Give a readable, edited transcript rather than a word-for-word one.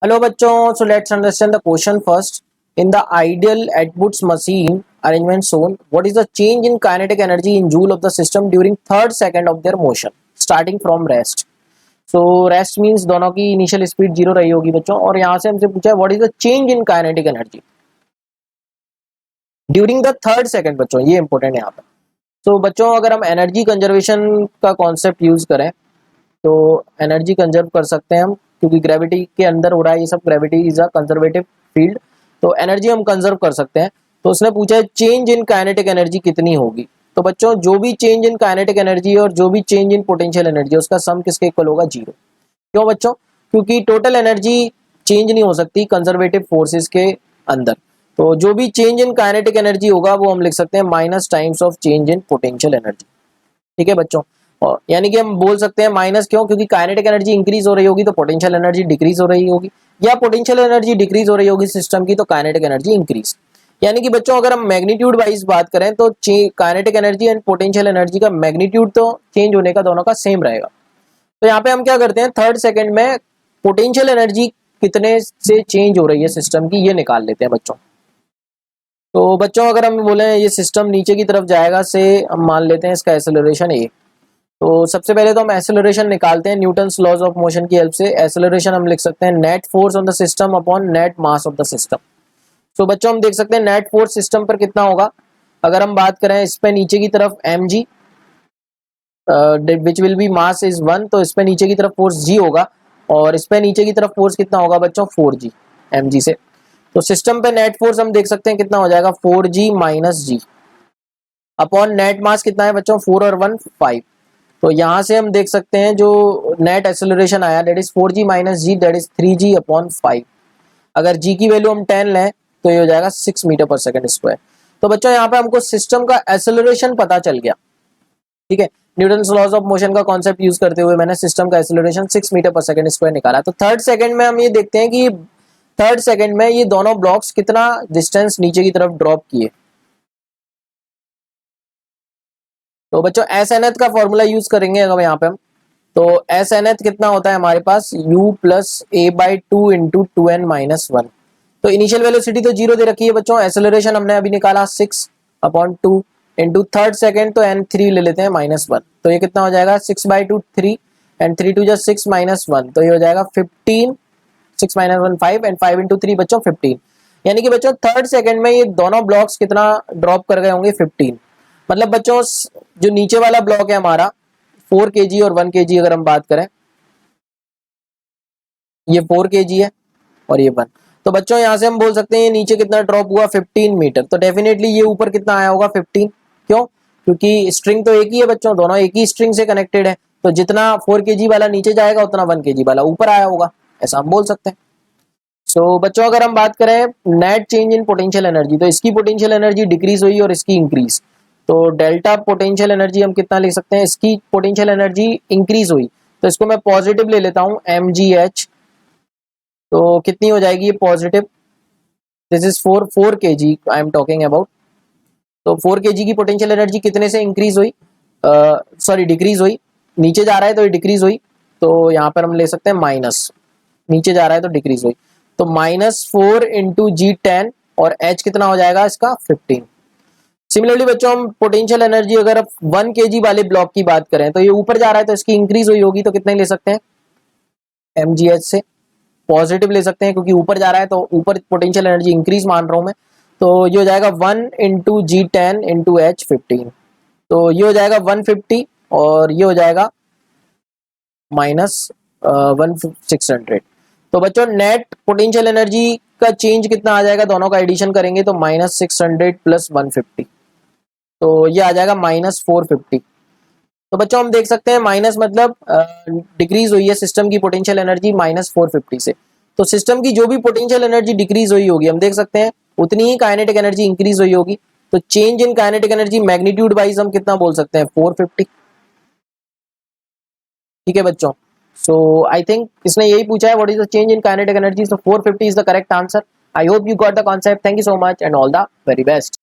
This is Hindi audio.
Hello बच्चों, so let's understand the question first. In the ideal Atwood's machine arrangement shown, what is the change in kinetic energy in joule of the system during third second of their motion, starting from rest? So rest means दोनों की इनिशियल स्पीड जीरो रही होगी बच्चों, और यहाँ से हमसे पूछा है what is the change in kinetic energy during the third second. बच्चों ये इंपॉर्टेंट है यहाँ पे। तो बच्चों अगर हम एनर्जी कंजर्वेशन का कॉन्सेप्ट यूज करें तो एनर्जी कंजर्व कर सकते हैं हम, क्योंकि ग्रेविटी के अंदर हो रहा है ये सब। Gravity is a conservative field, तो एनर्जी हम कंजर्व कर सकते हैं। तो उसने पूछा है चेंज इन काइनेटिक एनर्जी कितनी होगी। तो बच्चों जो भी चेंज इन काइनेटिक एनर्जी और जो भी चेंज इन पोटेंशियल एनर्जी, उसका सम किसके इक्वल होगा? जीरो। क्यों बच्चों? क्योंकि टोटल एनर्जी चेंज नहीं हो सकती कंजर्वेटिव फोर्सेस के अंदर। तो जो भी चेंज इन काइनेटिक एनर्जी होगा वो हम लिख सकते हैं minus times of change in potential energy. ठीक है बच्चों, और यानी कि हम बोल सकते हैं माइनस। क्यों? क्योंकि काइनेटिक एनर्जी इंक्रीज हो रही होगी तो पोटेंशियल एनर्जी डिक्रीज हो रही होगी, या पोटेंशियल एनर्जी डिक्रीज हो रही होगी सिस्टम की तो काइनेटिक एनर्जी इंक्रीज। यानी कि बच्चों अगर हम मैग्नीट्यूड वाइज बात करें तो kinetic energy and potential energy का मैग्नीट्यूड तो चेंज होने का दोनों का सेम रहेगा। तो यहाँ पे हम क्या करते हैं, थर्ड सेकंड में पोटेंशियल एनर्जी कितने से चेंज हो रही है सिस्टम की ये निकाल लेते हैं बच्चों। तो बच्चों अगर हम बोले ये सिस्टम नीचे की तरफ जाएगा से, हम मान लेते हैं इसका एक्सेलरेशन ए। तो सबसे पहले तो हम एक्सेलरेशन निकालते हैं न्यूटन्स लॉज ऑफ मोशन की हेल्प से। एक्सेलरेशन हम लिख सकते हैं net force on the system upon net mass of the system. तो बच्चों हम देख सकते हैं नेट फोर्स सिस्टम पर कितना होगा। अगर हम बात करें इस पे नीचे की तरफ mg which will be mass is 1, तो इस पे नीचे की तरफ फोर्स g होगा, और इस पे नीचे की तरफ फोर्स कितना होगा बच्चों? 4g mg से। तो सिस्टम पे नेट फोर्स हम देख सकते हैं कितना हो जाएगा, 4g माइनस जी अपॉन नेट मास कितना है बच्चों? 4 और 1 5। तो यहाँ से हम देख सकते हैं जो नेट एक्सेलरेशन आया that is 4g minus g that is 3g upon 5। अगर g की वैल्यू हम 10 लें तो ये हो जाएगा 6 मीटर पर सेकंड स्क्वायर। तो बच्चों यहाँ पे हमको सिस्टम का एक्सेलरेशन पता चल गया। ठीक है, न्यूटन्स लॉज ऑफ मोशन का कॉन्सेप्ट यूज करते हुए मैंने सिस्टम का एक्सेलरेशन 6 मीटर पर सेकंड स्क्वायर निकाला। तो थर्ड सेकंड में हम ये देखते हैं कि थर्ड सेकंड में ये दोनों ब्लॉक्स कितना डिस्टेंस नीचे की तरफ ड्रॉप किए। तो बच्चों एस एन एथ का फॉर्मूला यूज करेंगे अगर यहाँ पे हम, तो एस एन एथ कितना होता है हमारे पास? u plus a by two into two n minus one. तो इनिशियल वेलोसिटी तो जीरो दे रखी है बच्चों, एक्सेलरेशन हमने अभी निकाला 6 अपॉन 2 इंटू थर्ड सेकेंड, तो एन 3 ले लेते हैं माइनस वन। तो ये कितना हो जाएगा? 6 by two 3 and 3 two just 6 minus one, तो ये हो जाएगा 15। 6 माइनस वन 5 एंड 5 इंटू 3 बच्चों 15। यानी कि बच्चों थर्ड सेकंड में ये दोनों ब्लॉक्स कितना ड्रॉप कर गए होंगे? 15। मतलब बच्चों जो नीचे वाला ब्लॉक है हमारा 4 kg और 1 kg, अगर हम बात करें ये 4 kg है और ये 1। तो बच्चों यहाँ से हम बोल सकते हैं ये नीचे कितना ड्रॉप हुआ? 15 मीटर। तो डेफिनेटली ये ऊपर कितना आया होगा? 15। क्यों? क्योंकि स्ट्रिंग तो एक ही है बच्चों, दोनों एक ही स्ट्रिंग से कनेक्टेड है। तो जितना 4 kg वाला नीचे जाएगा उतना 1 kg वाला ऊपर आया होगा, ऐसा हम बोल सकते हैं। सो बच्चों अगर हम बात करें net change in potential energy, तो इसकी पोटेंशियल एनर्जी डिक्रीज हुई और इसकी इंक्रीज। तो डेल्टा पोटेंशियल एनर्जी हम कितना लिख सकते हैं? इसकी पोटेंशियल एनर्जी इंक्रीज हुई तो इसको मैं पॉजिटिव ले लेता हूं mgh। तो कितनी हो जाएगी ये positive? This is 4 kg I am talking about. तो 4 kg की पोटेंशियल एनर्जी कितने से इंक्रीज हुई? सॉरी डिक्रीज हुई। नीचे जा रहा है तो ये डिक्रीज हुई, तो यहाँ पर हम ले सकते हैं माइनस। नीचे जा रहा है तो डिक्रीज हुई, तो -4 इंटू G10 और H कितना हो जाएगा इसका? 15। सिमिलरली बच्चों हम पोटेंशियल एनर्जी अगर 1 kg वाले ब्लॉक की बात करें तो ये ऊपर जा रहा है तो इसकी इंक्रीज हुई होगी, तो कितने ले सकते हैं? mgh से पॉजिटिव ले सकते हैं, क्योंकि ऊपर जा रहा है तो ऊपर पोटेंशियल एनर्जी इंक्रीज मान रहा हूं मैं। तो ये हो जाएगा 1 इंटू G10 इंटू H 15। तो ये हो जाएगा 150 और ये हो जाएगा -1600। तो बच्चों नेट पोटेंशियल एनर्जी का चेंज कितना आ जाएगा? दोनों का एडिशन करेंगे तो -600 प्लस 150, तो ये आ जाएगा -450। तो बच्चों हम देख सकते हैं माइनस मतलब डिक्रीज हुई है सिस्टम की पोटेंशियल एनर्जी -450 से। तो सिस्टम की जो भी पोटेंशियल एनर्जी डिक्रीज हुई होगी हम देख सकते हैं उतनी ही काइनेटिक एनर्जी इंक्रीज हुई होगी। तो change in kinetic energy magnitude wise हम कितना बोल सकते हैं? 450। ठीक है बच्चों, सो आई थिंक इसने यही पूछा है what is the change in kinetic energy. So 450 is the correct answer. I hope you got the concept. Thank you so much and all the very best.